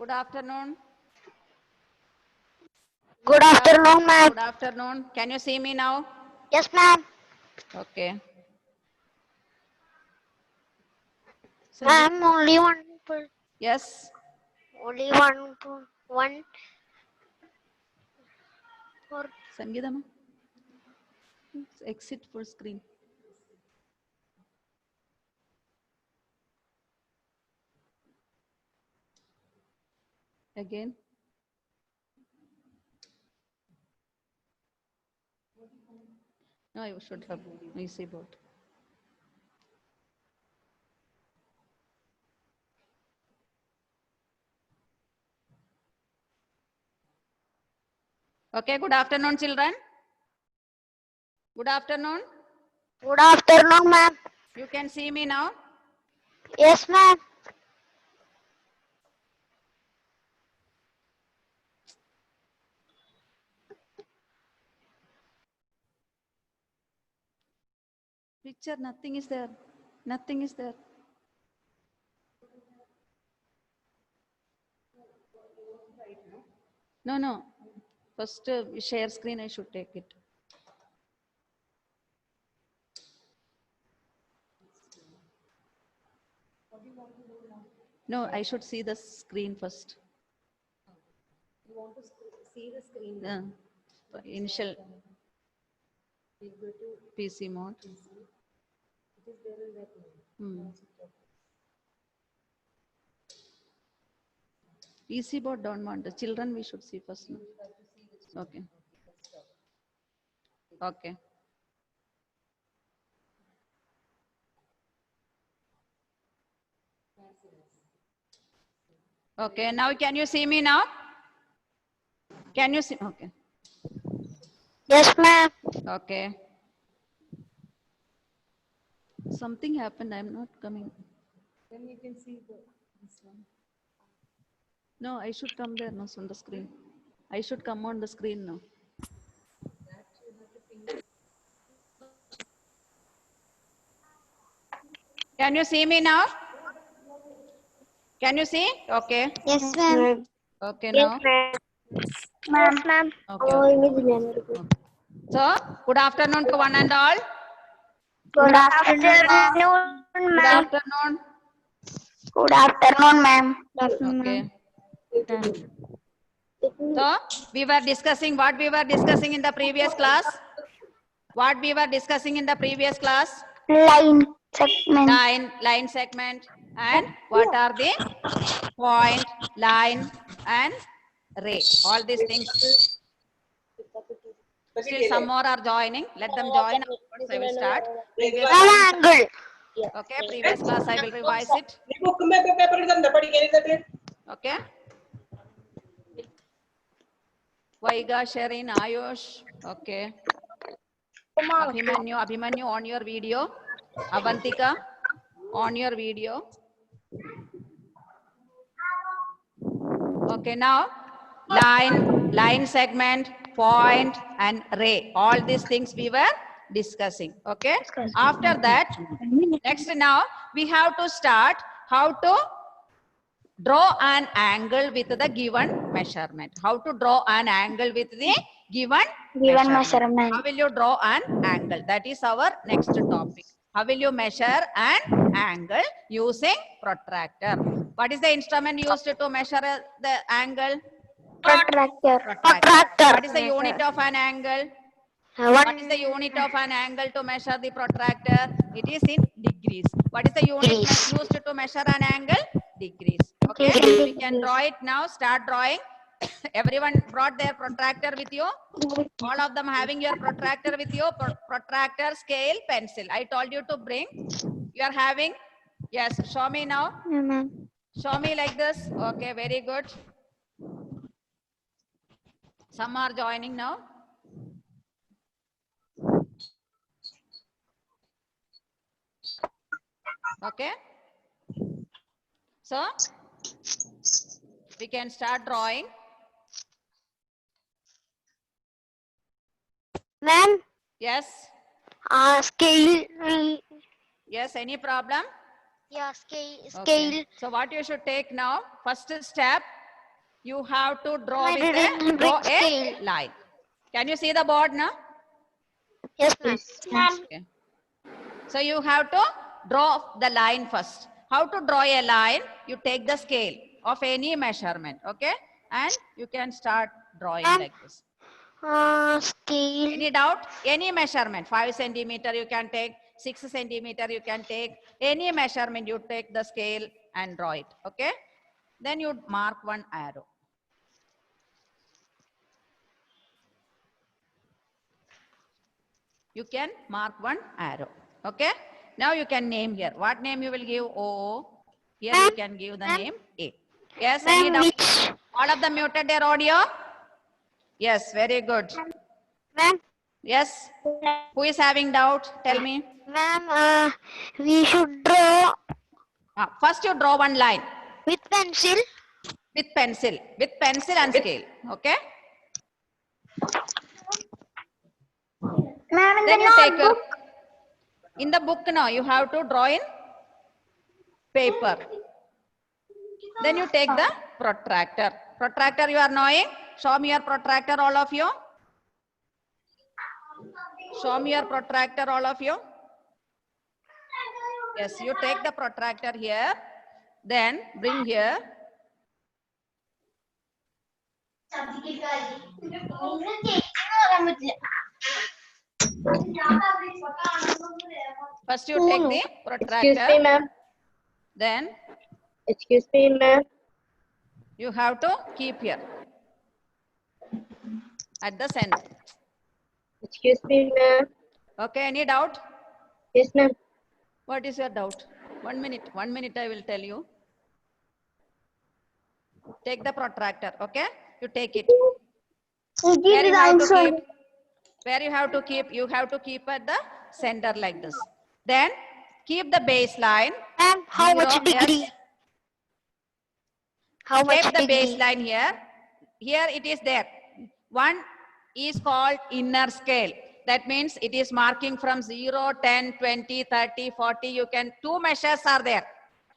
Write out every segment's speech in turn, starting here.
Good afternoon. Good afternoon, ma'am. Good afternoon. Can you see me now? Yes, ma'am. Okay. So Ma'am, only one. yes. Only one. Or Sangeetama. Exit full screen. Again. No, you should have easy board. Okay, good afternoon, children. Good afternoon. good afternoon, ma'am. You can see me now? Yes, ma'am. Picture, nothing is there. Nothing is there. No, no. First, share screen, I should take it. No, I should see the screen first. You want to see the screen? Initial You go to PC mode. PC. It is there in that mode. PC board don't want the children. We should see first. No? Okay. Okay. Okay. Now can you see me now? Can you see? Okay. Yes, ma'am. Okay. Something happened. I'm not coming. Then you can see this one. No, I should come there now on the screen. I should come on the screen now. Can you see me now? Can you see? Okay. Yes, ma'am. Okay Yes, now. ma'am. Yes, ma'am. Okay. So, good afternoon to one and all. Good afternoon, Good ma'am. afternoon. Good afternoon, ma'am. Okay. So, we were discussing what we were discussing in the previous class. What we were discussing in the previous class? Line segment. Line segment. And what are the point, line, and ray? All these things. Still some more are joining. Let them join. Afterwards I will start. Previous class, Angle. okay, previous class I will revise it. Okay. Vaiga, Sherin, Ayush. Okay. Abhimanyu on your video. Avantika on your video. Okay, now line segment, point, and ray. All these things we were discussing. Okay. After that, next now we have to start how to draw an angle with the given measurement. How to draw an angle with the given measurement. How will you draw an angle? That is our next topic. How will you measure an angle using protractor? What is the instrument used to measure the angle? Protractor. What is the unit of an angle? What is the unit of an angle to measure the protractor? It is in degrees. What is the unit used to measure an angle? Degrees. Okay, we can draw it now. Start drawing. Everyone brought their protractor with you? All of them having your protractor with you? Protractor, scale, pencil. I told you to bring. You are having? Yes, show me now. Show me like this. Okay, very good. Some are joining now. Okay. So, we can start drawing. Ma'am, Yes. scale. Yes, any problem? Yeah, scale. Okay. So what you should take now? First step, You have to draw I with didn't draw bring a scale. line. Can you see the board now? Yes, ma'am. Okay. So you have to draw the line first. How to draw a line? You take the scale of any measurement, okay? And you can start drawing like this. Scale. Any doubt? Any measurement, 5 centimeter you can take, 6 centimeter you can take, any measurement you take the scale and draw it, okay? Then you mark one arrow. You can mark one arrow, okay? Now you can name here. What name you will give? O. Here you can give the name A. Yes, any Ma'am, doubt? which? All of them muted their audio? Yes, very good. Ma'am. Yes, who is having doubt? Tell me. Ma'am, we should draw First you draw one line with pencil. with pencil and scale, okay? Ma'am, in Then the you take your, notebook. in the book now, you have to draw in paper. Then you take the protractor. Protractor you are knowing? Show me your protractor, all of you. Show me your protractor, all of you. Yes, you take the protractor here. Then bring here. First you take the protractor. Excuse me, ma'am. Then Excuse me, ma'am. you have to keep here at the center. Excuse me, ma'am. Okay, any doubt? Yes, ma'am. What is your doubt? 1 minute, 1 minute I will tell you. Take the protractor, okay? You take it. Where you have to keep? Where you have to keep? You have to keep at the center like this. Then keep the baseline. Ma'am, how much 0, degree? yes. How much Keep the degree? baseline here. Here it is there. One is called inner scale. That means it is marking from 0, 10, 20, 30, 40. You can, 2 measures are there.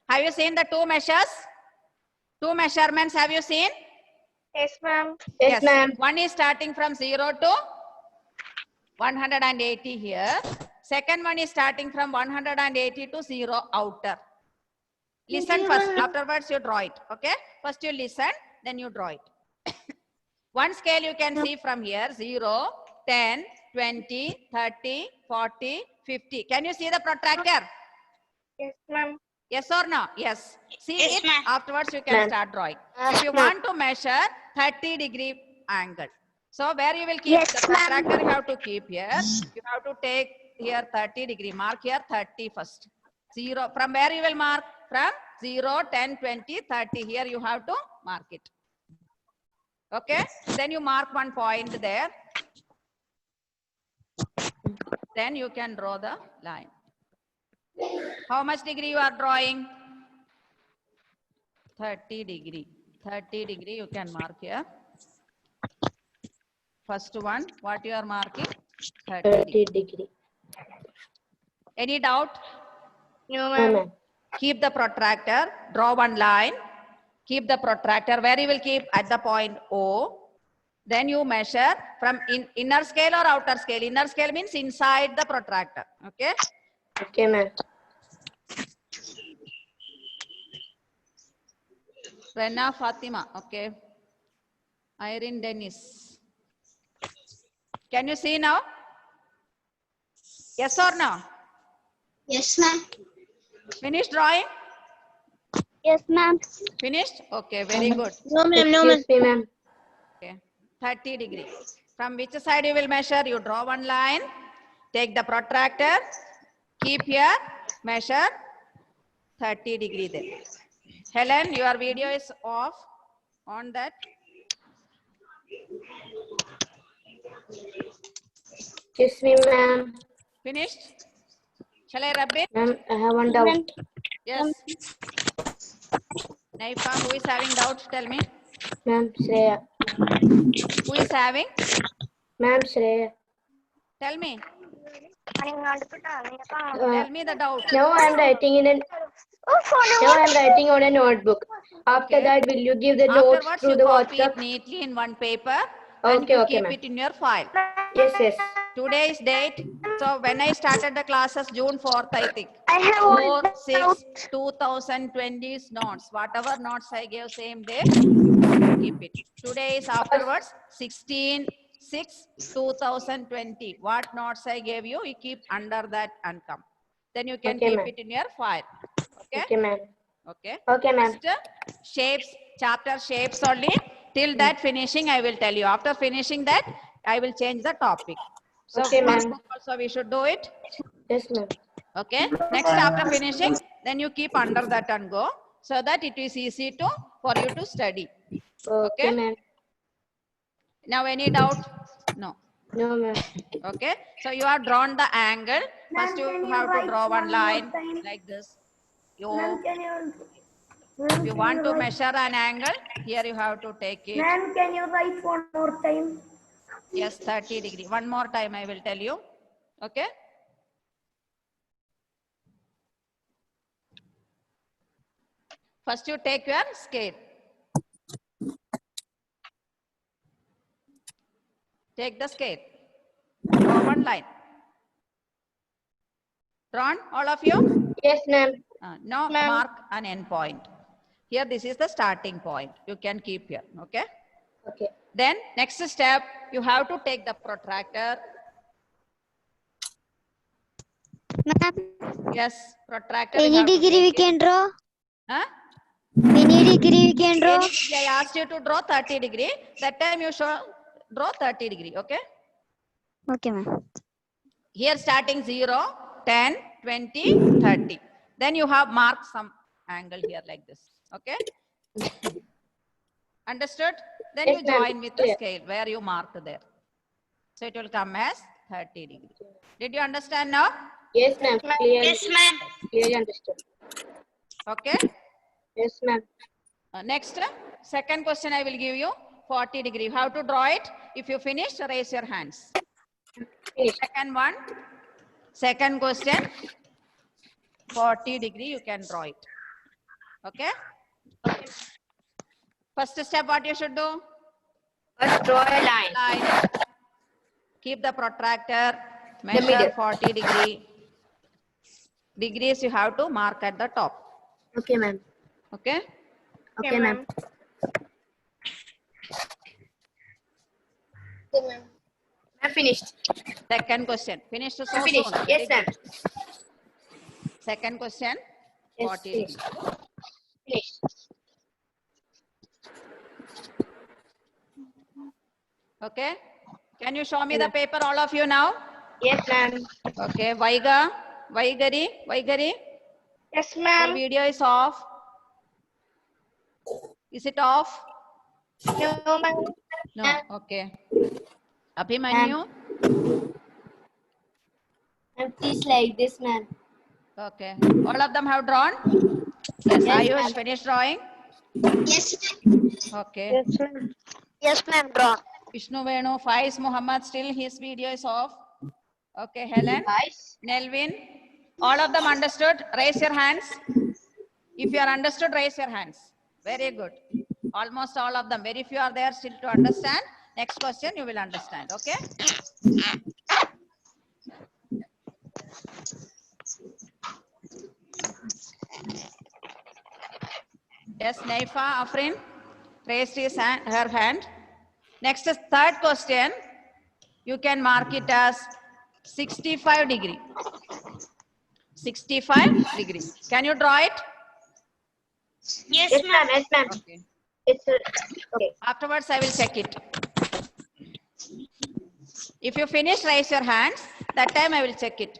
Have you seen the 2 measures? 2 measurements have you seen? Yes, ma'am. Yes, ma'am. One is starting from 0 to 180 here. Second one is starting from 180 to 0 outer. Listen first. Afterwards you draw it. Okay. First you listen, then you draw it. One scale you can see from here, 0, 10, 20, 30, 40, 50. Can you see the protractor? Yes, ma'am. Yes or no? Yes. See Yes, it. ma'am. Afterwards you can Ma'am. start drawing. Yes, If you ma'am. want to measure 30-degree angle. So where you will keep Yes, the ma'am. protractor, you have to keep here. You have to take here 30-degree. Mark here 30 first. 0. From where you will mark? From 0, 10, 20, 30. Here you have to mark it. Okay. Then you mark one point there. Then you can draw the line. How much degree you are drawing? 30 degree. 30 degree you can mark here. First one, what you are marking? 30 degree. 30 degree. Any doubt? No, No, ma'am. ma'am. Keep the protractor, draw one line. Keep the protractor where you will keep at the point O. Then you measure from inner scale or outer scale. Inner scale means inside the protractor. Okay. Okay, ma'am. Rena Fatima. Okay. Irene Dennis. Can you see now? Yes or no? Yes, ma'am. Finished drawing? Yes, ma'am. Finished? Okay, very good. No, ma'am. No, ma'am. Excuse me, ma'am. Okay, 30 degree. From which side you will measure? You draw one line, take the protractor, keep here, measure 30 degree there. Helen, your video is off. On that. Excuse me, ma'am. Finished? Shall I rub it? Ma'am, I have one doubt. Yes. Naifa, who is having doubts? Tell me. Ma'am, Shreya. Who is having? Ma'am, Shreya. Tell me. Uh, Tell me the doubt. now I am writing in an Now I'm writing on a notebook. After Okay. that, will you give the notes Afterwards, through you the copy WhatsApp? it neatly in one paper and Okay, you okay, keep ma'am. it in your file. Yes, yes. Today's date. So when I started the classes, June 4th, I think. I have one 4, 6, 2020's notes. Whatever notes I gave same day, keep it. Today is afterwards 16, 6, 2020. What notes I gave you, you keep under that and come. Then you can Okay, keep ma'am. it in your file. Okay. Okay, ma'am. Okay. Okay, ma'am. Next, shapes, chapter shapes only. Till that finishing, I will tell you. After finishing that, I will change the topic. So Okay, ma'am. workbook also we should do it. Yes, ma'am. Okay. Next, after finishing, then you keep under that and go so that it is easy to for you to study. Okay, Okay. ma'am. Now, any doubt? No. No, ma'am. Okay. So you have drawn the angle. First, you have to draw one line like this. If you want to measure an angle, here you have to take it. Ma'am, can you write one more time? Yes, 30 degree. One more time I will tell you. Okay. First you take your scale. Take the scale. Draw one line. Drawn, all of you? Yes, ma'am. Now mark an end point. Here this is the starting point. You can keep here. Okay. Okay. Then next step, you have to take the protractor. Ma'am, Yes, protractor. you any have to degree we take it. can draw? Huh? Any degree we can draw? I asked you to draw 30 degree. That time you show draw 30 degree. Okay. Okay, ma'am. Here starting 0, 10, 20, 30. Then you have marked some angle here like this. Okay. Understood? Then Yes, you ma'am. join with the Clear. scale where you marked there. So it will come as 30 degree. Did you understand now? Yes, ma'am. Clearly. Yes, ma'am. Clearly understood. Okay. Yes, ma'am. Next, second question I will give you 40 degree. You have to draw it. If you finish, raise your hands. Finished. Second one, second question, 40 degree, you can draw it. Okay. First step, what you should do? First, draw a line. Line. Keep the protractor, measure middle. 40 degree. Degrees you have to mark at the top. Okay, ma'am. Okay. Okay, ma'am. Okay, ma'am. I'm finished. Second question. Finished so I'm finished. soon. Yes, ma'am. Second question, Yes, 40 degree. finished. Finished. Okay. Can you show me the paper, all of you now? Yes, ma'am. Okay. Vaigari. Yes, Your ma'am. video is off. Is it off? No, ma'am. No. Okay. Abhimanyu. And please like this, ma'am. Okay. All of them have drawn? Yes. Ayush, finished drawing? Yes, ma'am. Okay. Yes, ma'am. Yes, ma'am. Draw. Vishnu Venu, Faiz Muhammad, still his video is off. Okay. Helen, Guys. Nelvin, all of them understood? Raise your hands. If you are understood, raise your hands. Very good. Almost all of them. Very few are there still to understand. Next question, you will understand. Okay. Yes, Naifa Afrin raised her hand. Next is third question. You can mark it as 65 degree. 65 degree. Can you draw it? Yes, Yes, ma'am. Yes, ma'am. Okay. It's okay. Afterwards, I will check it. If you finish, raise your hands. That time I will check it.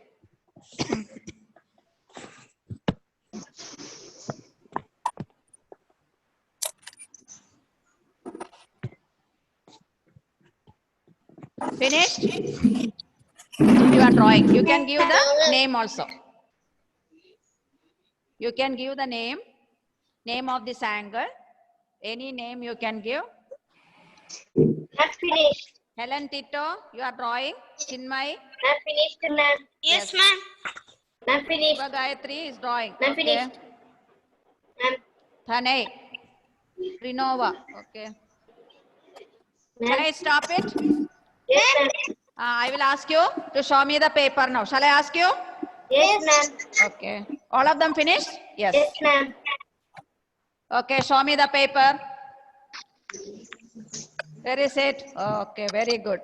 Finished? You are drawing. You can give the name also. You can give the name of this angle. Any name you can give. I'm finished. Helen Tito, you are drawing. Chinmay, I'm finished, ma'am. Yes, ma'am. I'm finished. Shiva Gayatri is drawing. I'm Okay. finished. Ma'am. Thanay. Renova. Okay. Can Ma'am. I stop it? Yes, ma'am. I will ask you to show me the paper now. Shall I ask you? Yes, ma'am. Okay. All of them finished? Yes. Yes, ma'am. Okay, show me the paper. Where is it? Okay, very good.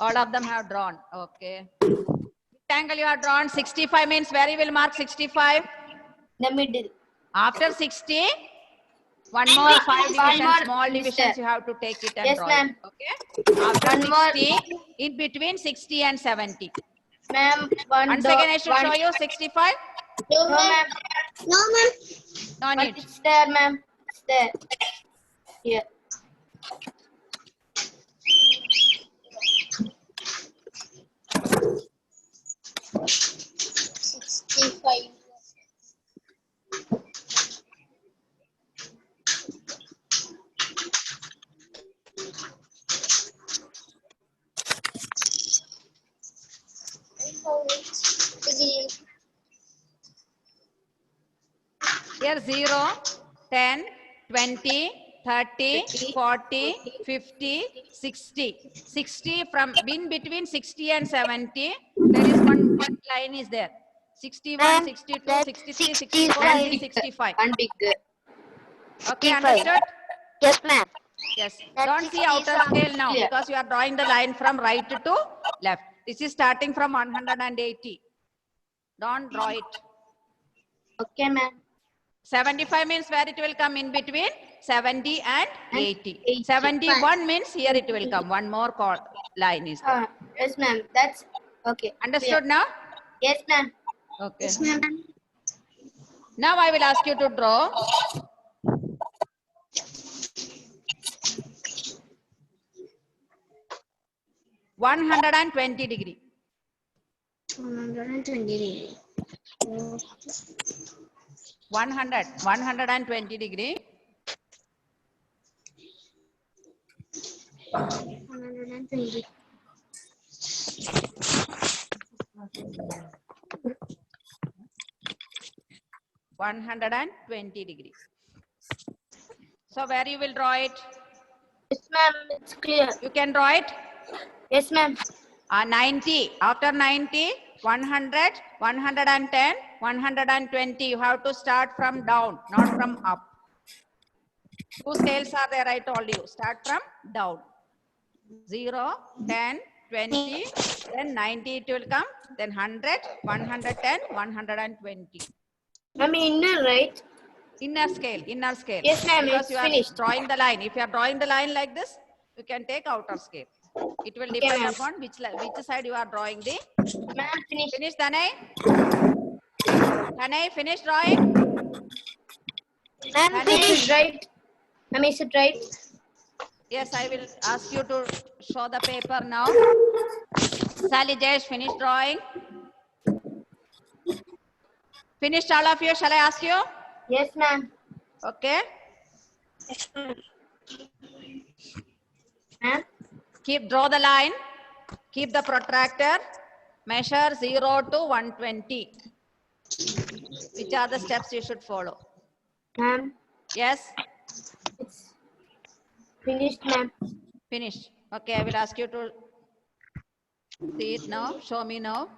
All of them have drawn. Okay. Rectangle you have drawn. 65 means where you will mark 65? The middle. After 60, one more 5 divisions, more, small mister. divisions, you have to take it and Yes, draw ma'am. it. Okay. After One more. 60, in between 60 and 70. Ma'am, Once again, I should show you 65. No, ma'am. No, ma'am. No But need. it's there, ma'am. It's there. Here. Here 0, 10, 20, 30, 40, 50, 60. 60 from in between 60 and 70, there is one line is there. 61, Ma'am, 62, that's 63, 64, and 65. One big. Okay, 65. understood? Yes, ma'am. Yes. That's Don't see 60 outer from scale now here. because you are drawing the line from right to left. This is starting from 180. Don't draw it. Okay, ma'am. 75 means where it will come in between 70 and 80. 80. 71 means here it will come. One more line is there. Yes, ma'am. That's okay. Understood now? Yes, ma'am. Okay. ma'am. Now I will ask you to draw. (120°). 120. 120°. 120. 120°. So where you will draw it? Yes, ma'am. It's clear. You can draw it. Yes, ma'am. 90. After 90, 100, 110, 120. You have to start from down, not from up. Two scales are there, I told you. Start from down. 0, 10, 20, then 90 it will come, then 100, 110, 120. Ma'am, inner, right? Inner scale, inner scale. Yes, ma'am, Because it's you are finished. drawing the line. If you are drawing the line like this, you can take outer scale. It will depend ma'am. upon which side you are drawing the. Ma'am, finish. Finish, Tanay? Tanay, finish drawing? Ma'am, Tanay? finish. Right. Ma'am, is it right? Yes, I will ask you to show the paper now. Sally Jayesh, finish drawing. Finished all of you, shall I ask you? Yes, ma'am. Okay. Yes, ma'am. Ma'am. Draw the line. Keep the protractor. Measure 0 to 120. Which are the steps you should follow? Ma'am. Yes, It's finished, ma'am. finished. Okay, I will ask you to see it now. Show me now.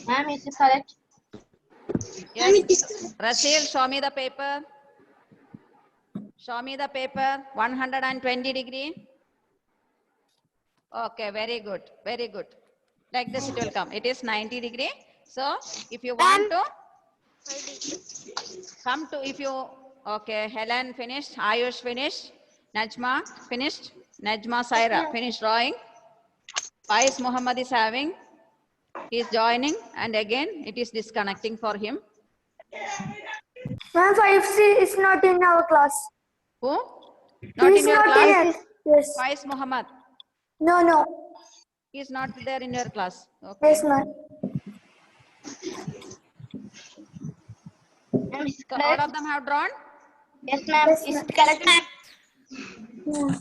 Ma'am, is it correct? Yes. Rasil, show me the paper. Show me the paper. 120°. Okay, very good. Very good. Like this it will come. It is 90°. So if you want to come to, if you, okay, Helen finished, Ayush finished, Najma finished, Najma Saira finished drawing. Faiz Muhammad is having, he is joining, and again it is disconnecting for him. Ma'am, 5C is not in our class. Who? Not He is in your not class? in. Yes. Faiz Muhammad. No, no. He is not there in your class. Okay. Yes, ma'am. Ma'am, is it So all correct? of them have drawn? Yes, ma'am. Yes, Is ma'am. it correct, ma'am? Yeah.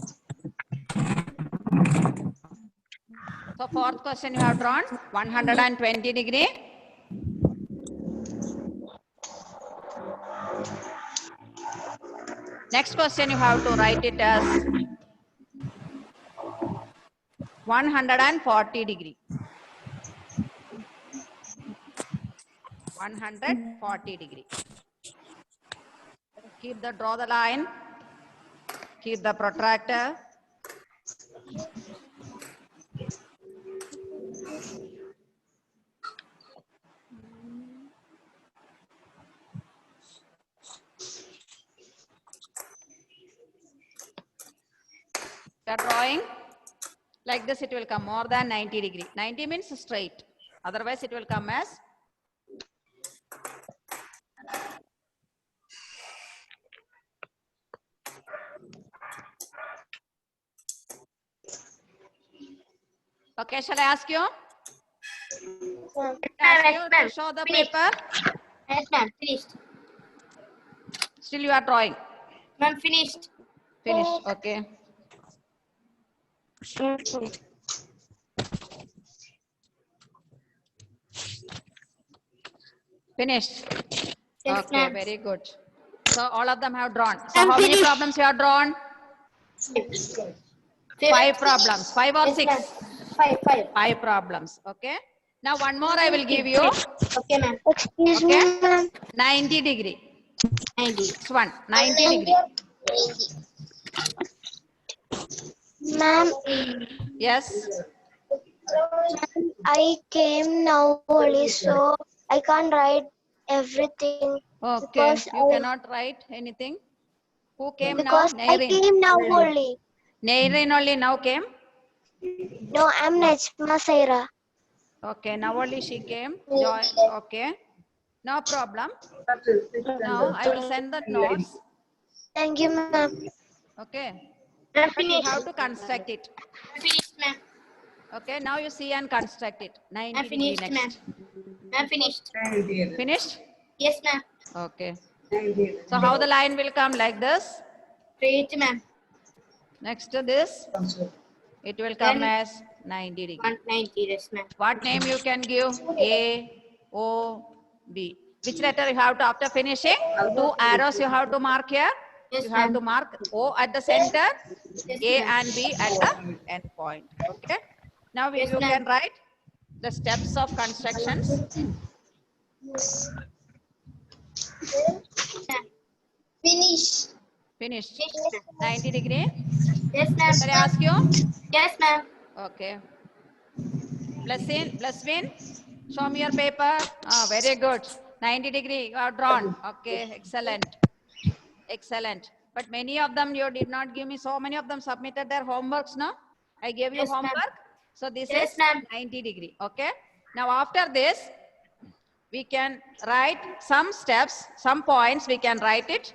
So fourth question you have drawn 120°. Next question you have to write it as 140 degree. 140 degree. Draw the line. Keep the protractor. The drawing like this, it will come more than 90 degree. 90 means straight. Otherwise, it will come as okay. Shall I ask you? Ask you to show the paper. Yes, ma'am. Finished. Still, you are drawing. Ma'am, finished. Finished. Okay. Finished. Yes, Okay, ma'am. very good. So all of them have drawn. So I'm how many finished. problems you have drawn? 5 problems. 5 or Yes, 6? ma'am. Five. 5 problems. Okay. Now one more I will give you. Okay, ma'am. Excuse Okay. me, ma'am. 90 degree. 90. Next one. 90 degree. Ma'am, Yes. I came now only, so I can't write everything. Okay. Because You I- cannot write anything. Who came Because now? I Nairin. came now only. Nairin only now came. No, I'm Najma Saira. Okay. Now only she came. Joy. Okay. No problem. Now I will send the notes. Thank you, ma'am. Okay. I'm But you finished. have to construct it. Finished, ma'am. Okay. Now you see and construct it. 90 I'm degree finished, next. I'm finished. Finished? Yes, ma'am. Okay. So how the line will come like this? Straight, ma'am. Next to this, it will come Then- as 90 degree. 190, yes, ma'am. What name you can give? A, O, B. Which letter you have to, after finishing? 2 arrows you have to mark here. Yes, You have to ma'am. mark O at the center, Yes, A ma'am. and B at the end point. Okay. Now Yes, you ma'am. can write the steps of constructions. Finish. Finished. Yes, 90 degree. ma'am. Shall I ask you? Yes, ma'am. Okay. Blesswin, show me your paper. Ah, very good. 90 degree, you have drawn. Okay, excellent. Excellent. But many of them you did not give me. So many of them submitted their homeworks, no? I gave you Yes, ma'am. homework. So this Yes, is ma'am. 90 degree. Okay. Now after this, we can write some steps, some points, we can write it.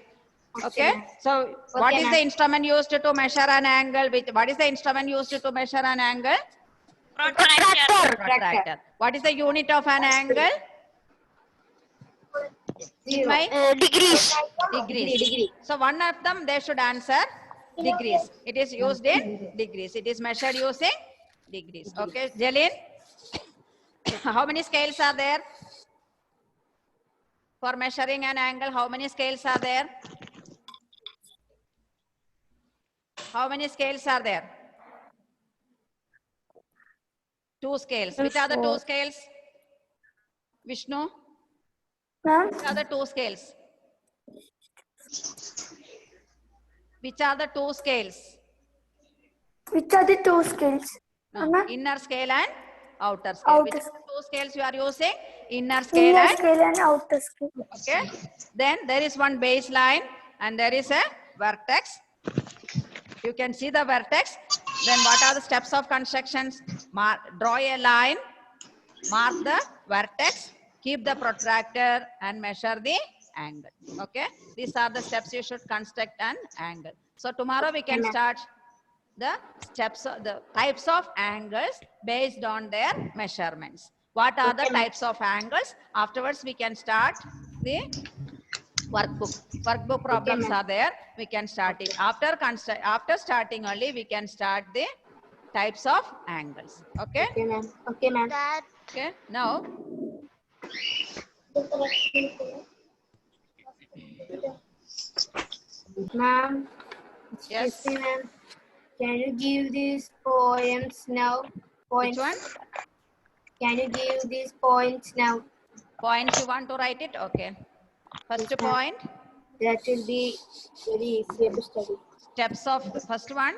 Okay. ma'am. So what is ma'am. the instrument used to measure an angle? What is the instrument used to measure an angle? Protractor. What is the unit of an angle? Zero. Degrees. Degrees. Degree. So one of them they should answer degrees. It is used in degrees. It is measured using degrees. Okay, Jalin. How many scales are there? For measuring an angle, how many scales are there? How many scales are there? 2 scales. Which are the 2 scales? Vishnu? Ma'am, Which are the 2 scales? Which are the 2 scales? which are the two scales? No, Ma'am? inner scale and outer scale. Which Outer are the 2 scales you are using? Inner scale Inner and scale and outer scale. okay. Then there is one baseline and there is a vertex. You can see the vertex. Then what are the steps of constructions? Draw a line, mark the vertex, keep the protractor and measure the angle. Okay. These are the steps you should construct an angle. So tomorrow we can start the steps, the types of angles based on their measurements. What are the types of angles? Afterwards we can start the workbook. Workbook problems are there. We can start it. After starting only we can start the types of angles. Okay. Okay, ma'am. Okay, ma'am. Okay. Now Ma'am, Yes. excuse me, ma'am. Can you give these poems now? Which Points. one? Can you give these points now? Points you want to write it? Okay. First Yes, ma'am. point, That will be very easy to study. steps of first one.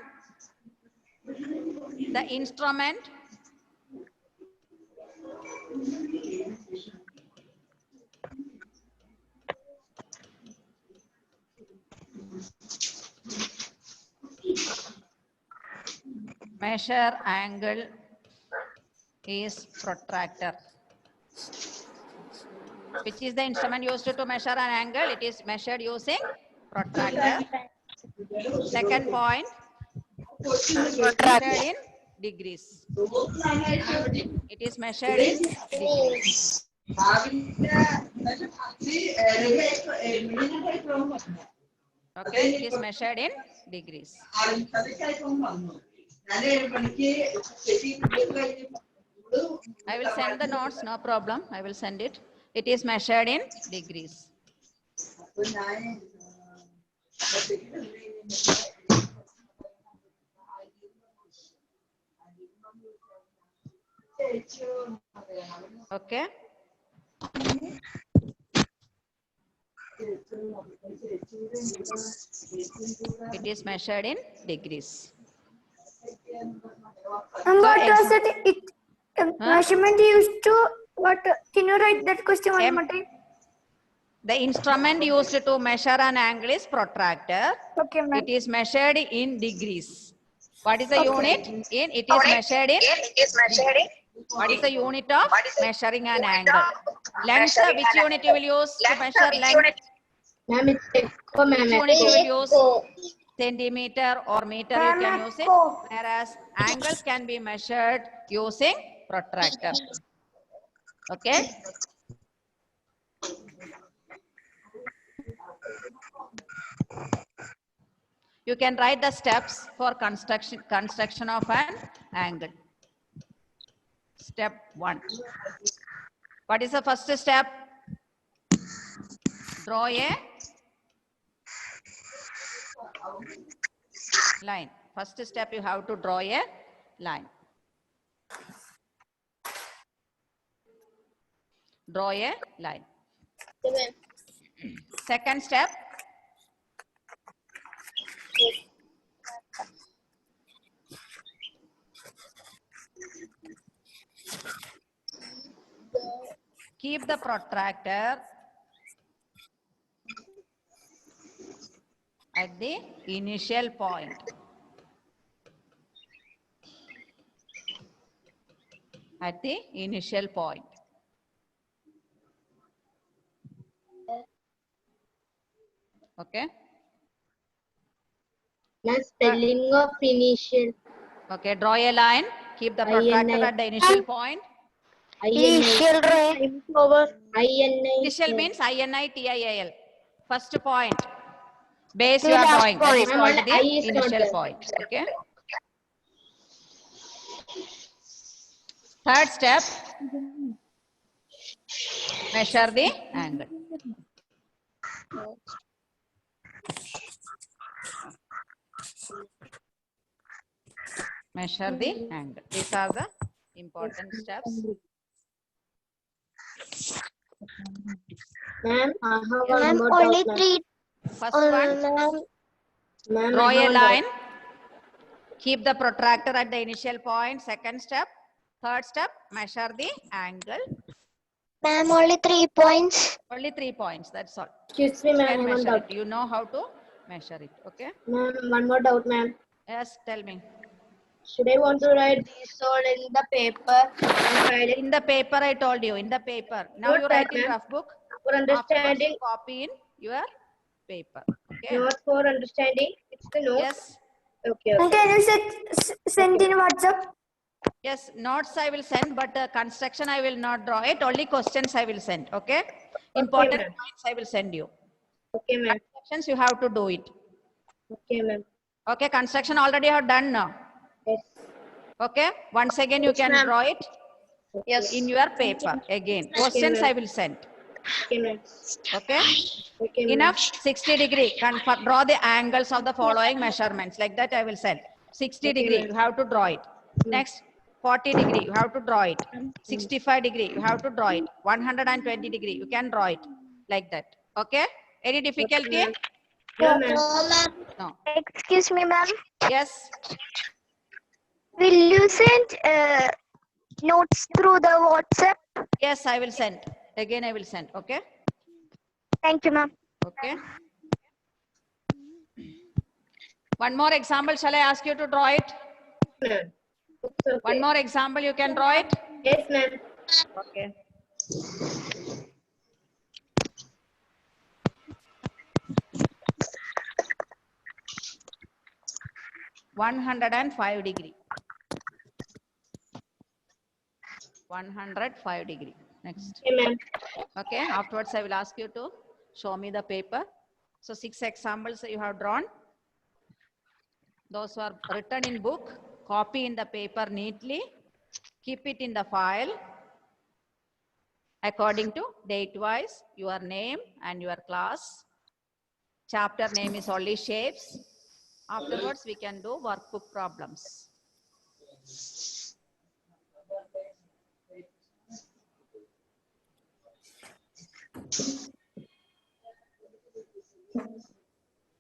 The instrument. Measure angle is protractor. Which is the instrument used to measure an angle? It is measured using protractor. Second point, measured in degrees. It is measured in degrees. Okay, it is measured in degrees. I will send the notes, no problem. I will send it. It is measured in degrees. Okay. It is measured in degrees. And what ex- was it? Measurement used to what? Can you write that question one more time? The instrument used to measure an angle is protractor. Okay, ma'am. It is measured in degrees. What is the unit? It is measured in. What is the unit of measuring an angle? Length, which unit you will use to measure length? Ma'am, it's echo, ma'am. Which unit you will Echo. use? Centimeter or meter you can use it. Whereas angle can be measured using protractor. Okay. You can write the steps for construction of an angle. Step 1. What is the first step? Draw a line. First step, you have to draw a line. Draw a line. Second step. Keep the protractor at the initial point. At the initial point. Okay. Ma'am, spelling of initial. Okay, draw a line. Keep the protractor at the initial point. Initial ray. Initial means INITIAL. First point. Base The you are last drawing. That is point. called I the is not initial there. point. Okay. Third step. Measure the angle. Measure the angle. These are the important steps. Ma'am, I have one Ma'am, more only doubt, ma'am. three. First one, Ma'am, Ma'am, draw I have a one doubt. line. Keep the protractor at the initial point. Second step. Third step, measure the angle. ma'am, only 3 points. Only 3 points. That's all. Excuse me, You ma'am, I can have one measure doubt. it. You know how to measure it. Okay. Ma'am, one more doubt, ma'am. Yes, tell me. Should I want to write this all in the paper and write it In the paper, I told you. In the paper. Now What you write that, in ma'am? rough book. for Afterwards, understanding? you copy in your paper. Okay. Not for understanding. It's the note. Yes. Okay, And okay. can you send in WhatsApp? Yes. Notes I will send, but construction I will not draw it. Only questions I will send. Okay. Important ma'am. points I will send you. Okay, ma'am. Constructions you have to do it. Okay, ma'am. Okay. Construction already have done now. Yes. Okay. Once again you can ma'am. draw it Yes. in your paper again. Questions ma'am. I will send. Okay, ma'am. Okay. Okay, ma'am. Enough 60 degree. Draw the angles of the following measurements. Like that I will send. 60 Okay, degree, ma'am. you have to draw it. Next, 40 degree, you have to draw it. 65 degree, you have to draw it. 120 degree, you can draw it. Like that. Okay? Any difficulty? No, ma'am. No. Excuse me, ma'am. Yes. Will you send notes through the WhatsApp? Yes, I will send. Again, I will send. Okay? Thank you, ma'am. Okay. One more example. Shall I ask you to draw it? Ma'am. Okay. One more example. You can draw it? Yes, ma'am. Okay. $105 degree. 105 degree. Next. Okay, ma'am. Okay. Afterwards, I will ask you to show me the paper. So 6 examples you have drawn. Those are written in book. Copy in the paper neatly. Keep it in the file. According to date-wise, your name and your class. Chapter name is only shapes. Afterwards, we can do workbook problems.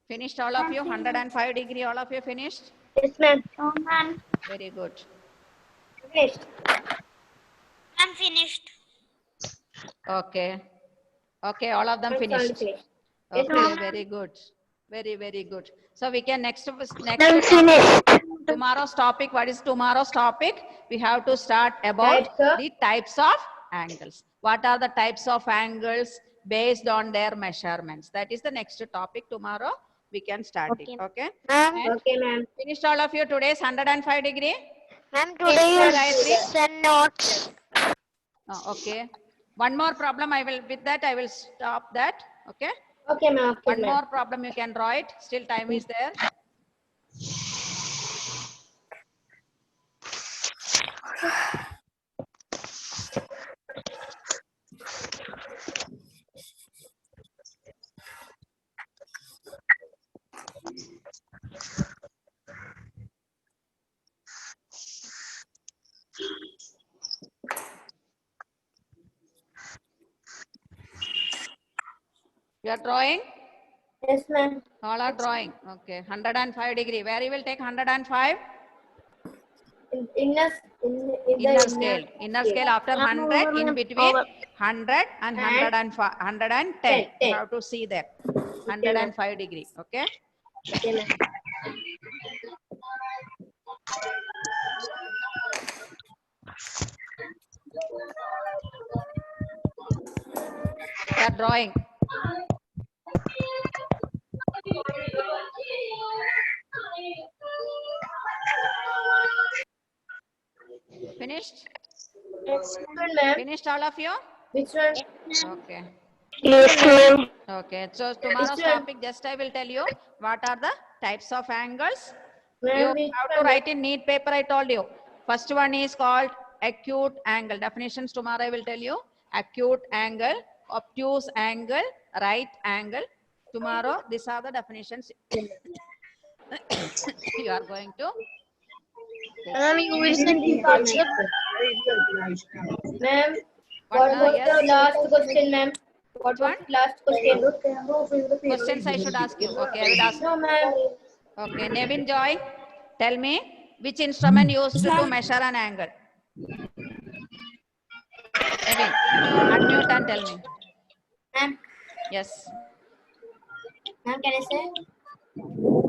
Finished all of you? 105 degree, all of you finished? Yes, ma'am. No, ma'am. Very good. Finished. I'm finished. Okay. Okay, all of them I'm finished. finished. Okay, very good. Very, very good. So we can next I'm topic. finished. Tomorrow's topic. What is tomorrow's topic? We have to start about Types of- the types of angles. What are the types of angles based on their measurements? That is the next topic. Tomorrow we can start it. Okay. Ma'am, And Okay, ma'am. finished all of you today's 105 degree? ma'am, today you Gayatri? send notes. Oh, okay. One more problem. With that I will stop that. Okay. Okay, ma'am. Okay, One ma'am. more problem you can draw it. Still time is there. You are drawing? Yes, ma'am. All are drawing. Okay. 105 degree. Where you will take 105? In the Inner scale. Inner scale after 100, in between 100 and 105, 110. You have to see there. 105 degree. Okay. Okay, ma'am. You are drawing. Finished? Which one, ma'am? Finished all of you? Which one? Okay. Yes, ma'am. Okay. So tomorrow's Which one? topic, just I will tell you what are the types of angles. Ma'am, You which have to one? write in neat paper, I told you. First one is called acute angle. Definitions tomorrow I will tell you. Acute angle, obtuse angle, right angle. Tomorrow, these are the definitions you are going to. Ma'am, you will send in WhatsApp. Ma'am, What, what was yes. the last question, ma'am? What was One? the last question? Questions I should ask you. Okay, I will ask. No, ma'am. Okay, Nevin Joy, tell me which instrument used to measure an angle? Nevin, unmute and tell me. Ma'am, Yes. ma'am, can I say?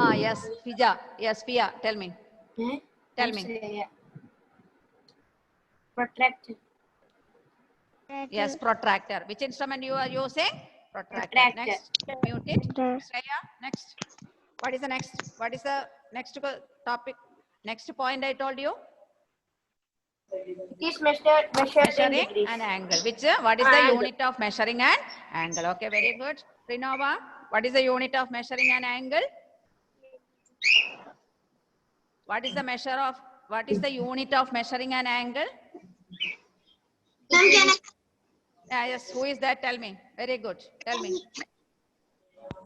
Ah, yes. Fija. Yes, Pia, tell me. Eh? Tell I'll me. say, yeah. Protractor. Yes, protractor. Which instrument you are using? Protractor. Protractor. Next, mute it. Shreya, next. What is the next? What is the next topic? Next point I told you? It is measured in Measuring degrees. an angle. Which, what is the unit of measuring an angle? Okay, very good. Prinova, what is the unit of measuring an angle? What is the unit of measuring an angle? Yes, who is that? Tell me. Very good. Tell me.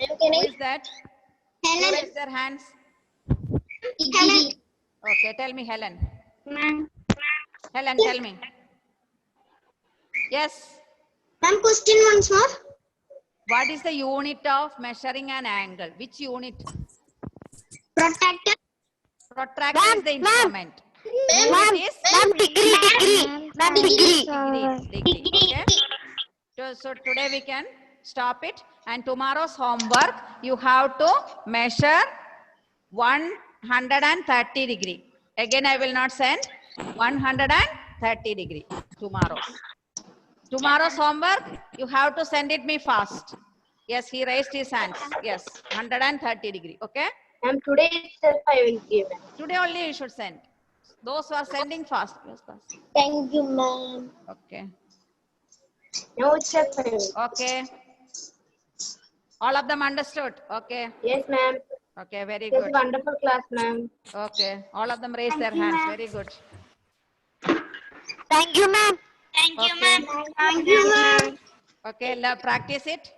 Ma'am, can Who I? is that? Who Helen. raised their hands? Helen. Okay, tell me, Helen. Ma'am. Helen, tell me. Yes. Ma'am, question once more. What is the unit of measuring an angle? Which unit? Protractor. Protractor is the instrument. Ma'am, Unit is degree. Ma'am, degree. degree. Okay. So today we can stop it. And tomorrow's homework, you have to measure 130 degree. Again, I will not send 130 degree tomorrow. Tomorrow's homework, you have to send it me fast. Yes, he raised his hands. Yes, 130 degree. Okay. Ma'am, today itself I will give. Today only you should send. Those who are sending fast. Yes, fast. Thank you, ma'am. Okay. Now itself I will. Okay. All of them understood. Okay. Yes, ma'am. Okay, very It was good. a wonderful class, ma'am. Okay. All of them raise their hands. Very good. Thank you, ma'am. Thank you, Okay. ma'am. Thank you, ma'am. Okay, practice it.